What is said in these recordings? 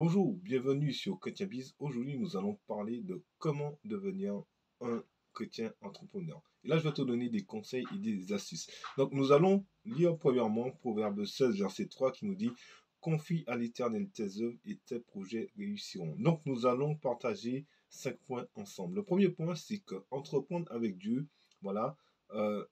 Bonjour, bienvenue sur Chrétien Biz. Aujourd'hui, nous allons parler de comment devenir un chrétien entrepreneur. Et là, je vais te donner des conseils et des astuces. Donc, nous allons lire premièrement Proverbe 16, verset 3 qui nous dit: Confie à l'Éternel tes œuvres et tes projets réussiront. Donc, nous allons partager 5 points ensemble. Le premier point, c'est que entreprendre avec Dieu, voilà, euh,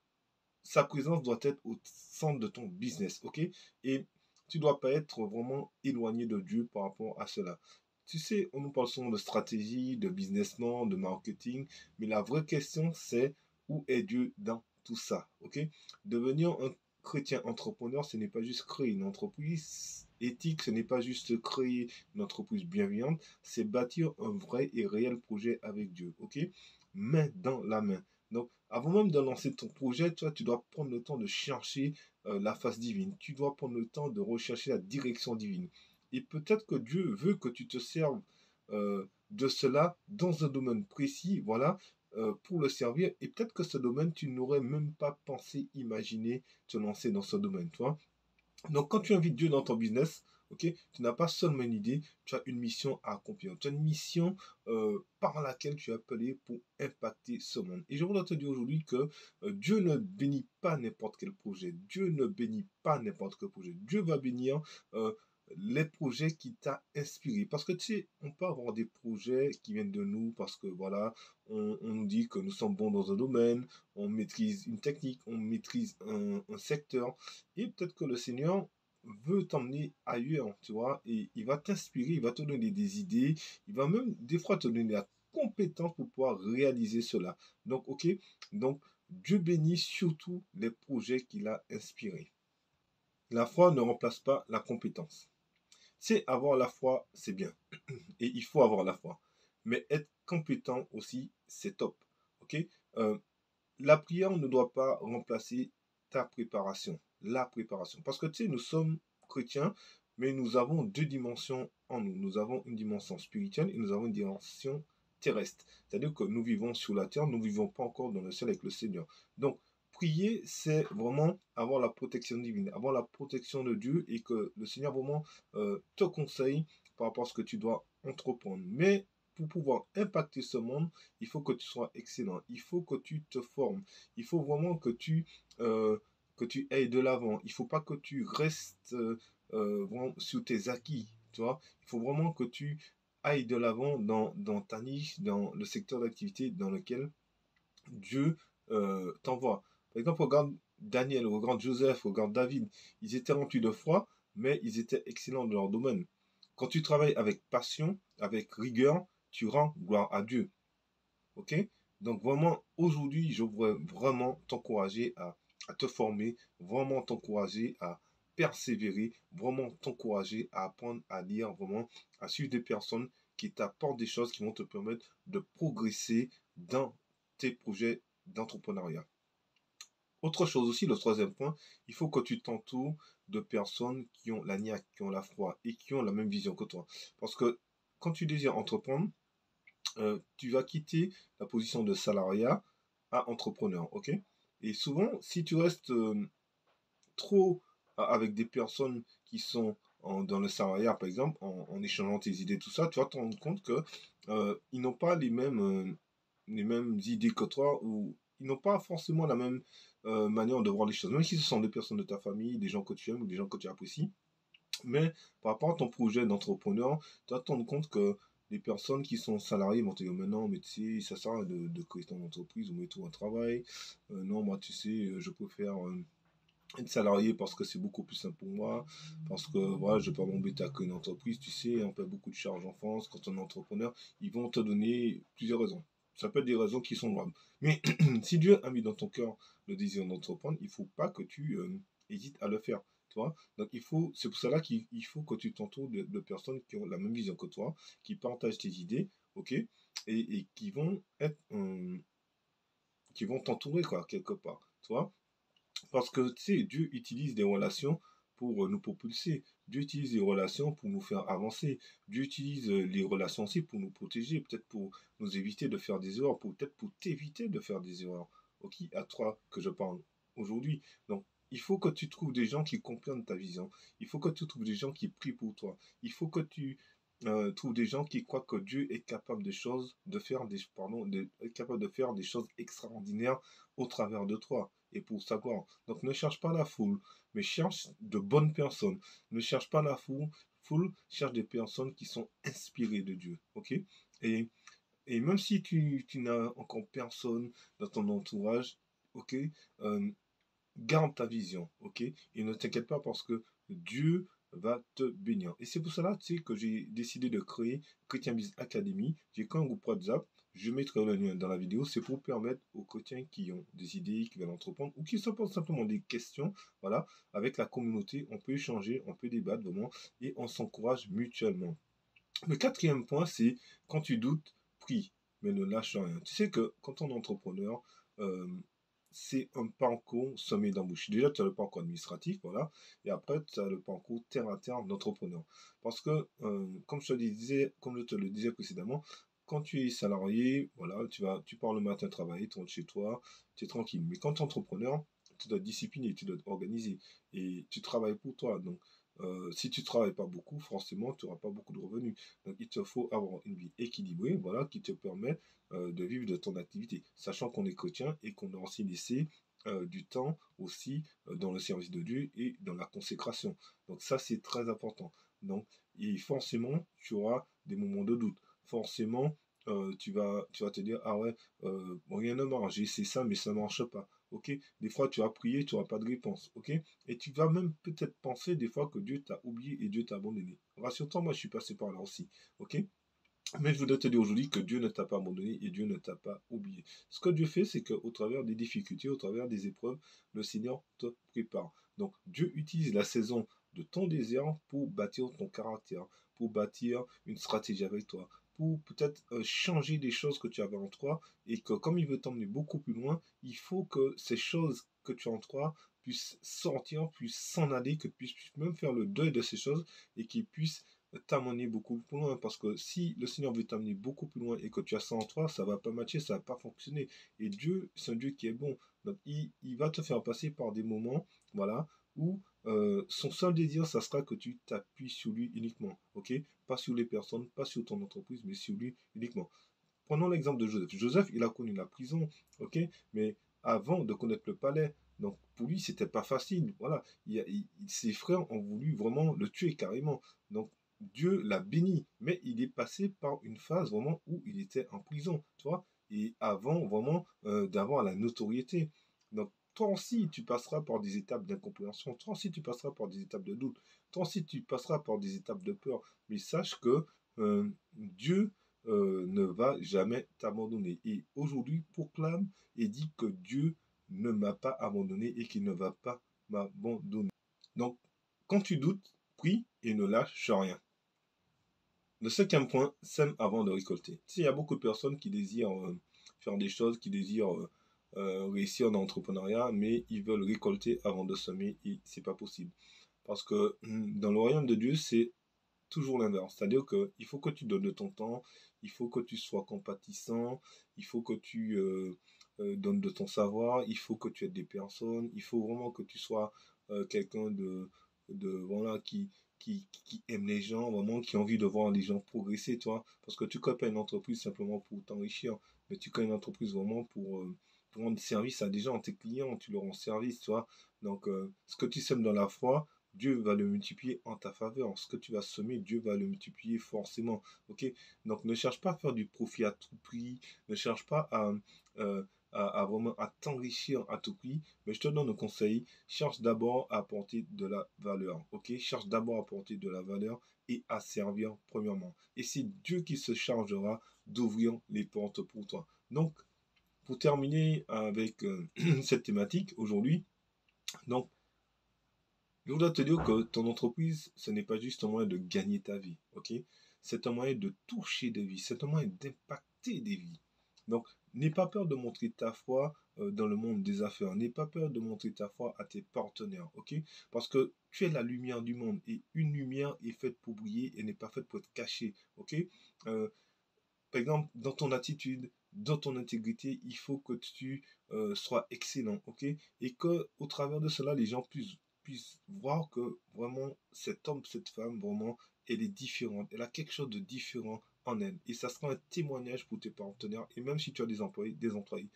sa présence doit être au centre de ton business, ok? Et tu ne dois pas être vraiment éloigné de Dieu par rapport à cela. Tu sais, on nous parle souvent de stratégie, de businessment, de marketing, mais la vraie question, c'est où est Dieu dans tout ça, ok? Devenir un chrétien entrepreneur, ce n'est pas juste créer une entreprise éthique, ce n'est pas juste créer une entreprise bienveillante, c'est bâtir un vrai et réel projet avec Dieu, ok? Main dans la main. Donc, avant même de lancer ton projet, toi, tu dois prendre le temps de chercher la face divine. Tu dois prendre le temps de rechercher la direction divine. Et peut-être que Dieu veut que tu te serves de cela dans un domaine précis, voilà, pour le servir. Et peut-être que ce domaine, tu n'aurais même pas pensé, imaginer te lancer dans ce domaine, toi. Donc, quand tu invites Dieu dans ton business, ok, tu n'as pas seulement une idée, tu as une mission à accomplir. Tu as une mission par laquelle tu es appelé pour impacter ce monde. Et je voudrais te dire aujourd'hui que Dieu ne bénit pas n'importe quel projet. Dieu ne bénit pas n'importe quel projet. Dieu va bénir euh, les projets qui t'a inspiré. Parce que tu sais, on peut avoir des projets qui viennent de nous parce que voilà, on nous dit que nous sommes bons dans un domaine, on maîtrise une technique, on maîtrise un secteur. Et peut-être que le Seigneur veut t'emmener ailleurs, tu vois, et il va t'inspirer, il va te donner des idées, il va même des fois te donner la compétence pour pouvoir réaliser cela. Donc, ok, donc Dieu bénit surtout les projets qu'il a inspirés. La foi ne remplace pas la compétence. C'est avoir la foi, c'est bien, et il faut avoir la foi. Mais être compétent aussi, c'est top, ok. Euh, la prière ne doit pas remplacer ta préparation, la préparation. Parce que tu sais, nous sommes chrétiens, mais nous avons deux dimensions en nous. Nous avons une dimension spirituelle et nous avons une dimension terrestre. C'est-à-dire que nous vivons sur la terre, nous ne vivons pas encore dans le ciel avec le Seigneur. Donc, prier, c'est vraiment avoir la protection divine, avoir la protection de Dieu et que le Seigneur vraiment te conseille par rapport à ce que tu dois entreprendre. Mais pour pouvoir impacter ce monde, il faut que tu sois excellent, il faut que tu te formes, il faut vraiment que tu ailles de l'avant. Il ne faut pas que tu restes vraiment sur tes acquis, tu vois. Il faut vraiment que tu ailles de l'avant dans ta niche, dans le secteur d'activité dans lequel Dieu t'envoie. Par exemple, regarde Daniel, regarde Joseph, regarde David. Ils étaient remplis de foi, mais ils étaient excellents dans leur domaine. Quand tu travailles avec passion, avec rigueur, tu rends gloire à Dieu. Ok? Donc vraiment, aujourd'hui, je voudrais vraiment t'encourager à te former, vraiment t'encourager à persévérer, vraiment t'encourager à apprendre à lire, vraiment à suivre des personnes qui t'apportent des choses qui vont te permettre de progresser dans tes projets d'entrepreneuriat. Autre chose aussi, le troisième point, il faut que tu t'entoures de personnes qui ont la niaque, qui ont la foi et qui ont la même vision que toi. Parce que quand tu désires entreprendre, tu vas quitter la position de salariat à entrepreneur, ok? Et souvent, si tu restes trop avec des personnes qui sont dans le salariat, par exemple, en échangeant tes idées, tout ça, tu vas te rendre compte que ils n'ont pas les mêmes idées que toi ou ils n'ont pas forcément la même manière de voir les choses. Même si ce sont des personnes de ta famille, des gens que tu aimes ou des gens que tu apprécies, mais par rapport à ton projet d'entrepreneur, tu vas te rendre compte que les personnes qui sont salariées vont te dire, mais non, mais tu sais, ça sert à rien de créer ton entreprise ou mettre tout un travail. Non, moi, tu sais, je préfère être salarié parce que c'est beaucoup plus simple pour moi, parce que voilà, je ne vais pas m'embêter à créer une entreprise, tu sais, on paie beaucoup de charges en France. Quand on est entrepreneur, ils vont te donner plusieurs raisons. Ça peut être des raisons qui sont louables. Mais si Dieu a mis dans ton cœur le désir d'entreprendre, il ne faut pas que tu hésites à le faire. Tu vois. Donc c'est pour cela qu'il faut que tu t'entoures de personnes qui ont la même vision que toi, qui partagent tes idées, ok, et qui vont qui vont t'entourer quoi quelque part, tu vois. Parce que, tu sais, Dieu utilise des relations pour nous propulser. Dieu utilise les relations pour nous faire avancer. Dieu utilise les relations aussi pour nous protéger, peut-être pour nous éviter de faire des erreurs, peut-être pour t'éviter de faire des erreurs. Ok, à toi que je parle aujourd'hui. Donc, il faut que tu trouves des gens qui comprennent ta vision. Il faut que tu trouves des gens qui prient pour toi. Il faut que tu trouve des gens qui croient que Dieu est capable de choses, de faire des, pardon, est capable de faire des choses extraordinaires au travers de toi et pour sa gloire. Donc ne cherche pas la foule, mais cherche de bonnes personnes. Ne cherche pas la foule, cherche des personnes qui sont inspirées de Dieu, ok? Et, et même si tu n'as encore personne dans ton entourage, ok, euh, garde ta vision, ok? Et ne t'inquiète pas parce que Dieu va te bénir. Et c'est pour cela, tu sais, que j'ai décidé de créer Chrétien Biz Academy. J'ai créé un groupe WhatsApp. Je mettrai le lien dans la vidéo. C'est pour permettre aux chrétiens qui ont des idées, qui veulent entreprendre ou qui se posent simplement des questions, voilà, avec la communauté, on peut échanger, on peut débattre vraiment et on s'encourage mutuellement. Le quatrième point, c'est quand tu doutes, prie, mais ne lâche rien. Tu sais que quand on est entrepreneur, euh, c'est un parcours semé d'embûches. Déjà, tu as le parcours administratif, voilà, et après, tu as le parcours terre à terre d'entrepreneur. Parce que, comme je te le disais précédemment, quand tu es salarié, voilà, tu pars le matin travailler, tu rentres chez toi, tu es tranquille. Mais quand tu es entrepreneur, tu dois te discipliner, tu dois t'organiser, et tu travailles pour toi. Donc, si tu travailles pas beaucoup, forcément, tu n'auras pas beaucoup de revenus. Donc, il te faut avoir une vie équilibrée, voilà, qui te permet de vivre de ton activité, sachant qu'on est chrétien et qu'on a aussi laissé du temps aussi dans le service de Dieu et dans la consécration. Donc, ça, c'est très important. Donc, et forcément, tu auras des moments de doute. Forcément, tu vas te dire, ah ouais, bon, rien ne marche, j'ai essayé ça, mais ça ne marche pas. Ok, des fois tu as prié, tu n'auras pas de réponse. Ok, et tu vas même peut-être penser des fois que Dieu t'a oublié et Dieu t'a abandonné. Rassure-toi, moi je suis passé par là aussi. Ok, mais je voudrais te dire aujourd'hui que Dieu ne t'a pas abandonné et Dieu ne t'a pas oublié. Ce que Dieu fait, c'est qu'au travers des difficultés, au travers des épreuves, le Seigneur te prépare. Donc Dieu utilise la saison de ton désert pour bâtir ton caractère, pour bâtir une stratégie avec toi, pour peut-être changer des choses que tu avais en toi et que comme il veut t'emmener beaucoup plus loin, il faut que ces choses que tu as en toi puissent sortir, puissent s'en aller, que tu puisses même faire le deuil de ces choses et qu'ils puissent t'amener beaucoup plus loin. Parce que si le Seigneur veut t'amener beaucoup plus loin et que tu as ça en toi, ça va pas matcher, ça va pas fonctionner. Et Dieu, c'est un Dieu qui est bon. Donc, il va te faire passer par des moments, voilà, où son seul désir, ça sera que tu t'appuies sur lui uniquement. Ok? Pas sur les personnes, pas sur ton entreprise, mais sur lui uniquement. Prenons l'exemple de Joseph. Joseph, il a connu la prison, ok? Mais avant de connaître le palais, donc pour lui, c'était pas facile. Voilà, ses frères ont voulu vraiment le tuer carrément. Donc Dieu l'a béni, mais il est passé par une phase vraiment où il était en prison, tu vois, et avant vraiment d'avoir la notoriété. Donc toi aussi, tu passeras par des étapes d'incompréhension, toi aussi, tu passeras par des étapes de doute, toi aussi, tu passeras par des étapes de peur. Mais sache que Dieu ne va jamais t'abandonner. Et aujourd'hui, proclame et dit que Dieu ne m'a pas abandonné et qu'il ne va pas m'abandonner. Donc, quand tu doutes, prie et ne lâche rien. Le cinquième point, sème avant de récolter. Tu sais, il y a beaucoup de personnes qui désirent faire des choses, qui désirent réussir dans l'entrepreneuriat, mais ils veulent récolter avant de semer et c'est pas possible. Parce que dans le royaume de Dieu, c'est toujours l'inverse. C'est-à-dire qu'il faut que tu donnes de ton temps, il faut que tu sois compatissant, il faut que tu donnes de ton savoir, il faut que tu aides des personnes, il faut vraiment que tu sois quelqu'un voilà, qui aime les gens, vraiment, qui a envie de voir les gens progresser, toi. Parce que tu crées pas une entreprise simplement pour t'enrichir, mais tu crées une entreprise vraiment pour rendre service à des gens, tes clients, tu leur rends service, tu vois. Donc, ce que tu sèmes dans la foi, Dieu va le multiplier en ta faveur. Ce que tu vas semer, Dieu va le multiplier forcément. Ok? Donc ne cherche pas à faire du profit à tout prix. Ne cherche pas euh, à vraiment à t'enrichir à tout prix. Mais je te donne un conseil. Cherche d'abord à apporter de la valeur. Ok? Cherche d'abord à apporter de la valeur et à servir premièrement. Et c'est Dieu qui se chargera d'ouvrir les portes pour toi. Donc, pour terminer avec cette thématique aujourd'hui, donc je voudrais te dire que ton entreprise, ce n'est pas juste un moyen de gagner ta vie, ok? C'est un moyen de toucher des vies, c'est un moyen d'impacter des vies. Donc, n'aie pas peur de montrer ta foi dans le monde des affaires. N'aie pas peur de montrer ta foi à tes partenaires, ok? Parce que tu es la lumière du monde et une lumière est faite pour briller et n'est pas faite pour être cachée, ok? Euh, Par exemple, dans ton attitude, dans ton intégrité, il faut que tu sois excellent, ok? Et que au travers de cela, les gens puissent voir que vraiment cet homme, cette femme, vraiment elle est différente. Elle a quelque chose de différent en elle. Et ça sera un témoignage pour tes partenaires et même si tu as des employés, des employés.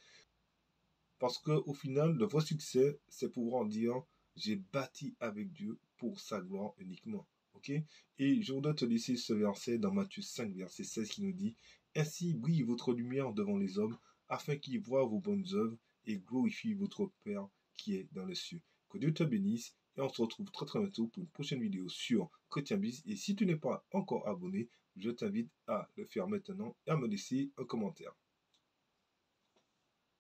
Parce qu'au final, le vrai succès, c'est pouvoir dire, j'ai bâti avec Dieu pour sa gloire uniquement. Ok? Et je voudrais te laisser ce verset dans Matthieu 5, verset 16 qui nous dit, ainsi brille votre lumière devant les hommes, afin qu'ils voient vos bonnes œuvres et glorifient votre Père qui est dans les cieux. Que Dieu te bénisse et on se retrouve très très bientôt pour une prochaine vidéo sur Chrétien Biz. Et si tu n'es pas encore abonné, je t'invite à le faire maintenant et à me laisser un commentaire.